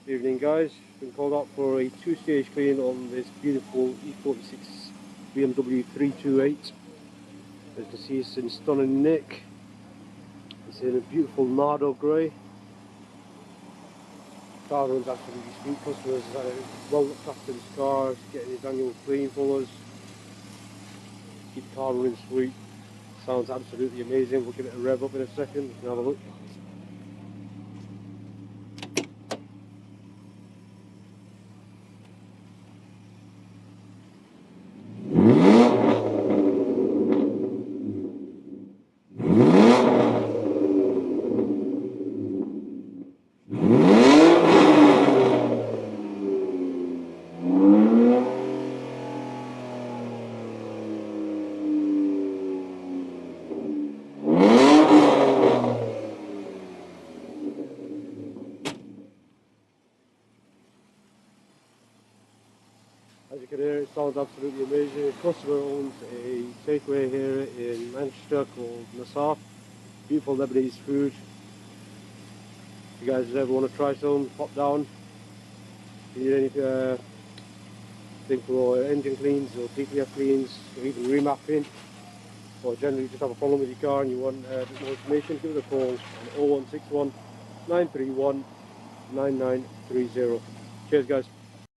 Evening guys, been called out for a two-stage clean on this beautiful E46 BMW 328. As you can see, it's in stunning nick. It's in a beautiful Nardo grey. Car runs absolutely sweet. Customers well looked after his car, getting his annual clean for us. Keep the car running sweet. Sounds absolutely amazing. We'll give it a rev up in a second and have a look. As you can hear, it sounds absolutely amazing. The customer owns a takeaway here in Lancashire called Nassar. Beautiful Lebanese food. If you guys ever want to try some, pop down. If you need anything for engine cleans or DPF cleans or even remapping, or generally just have a problem with your car and you want a bit more information, give it a call on 0161 931 9930. Cheers guys.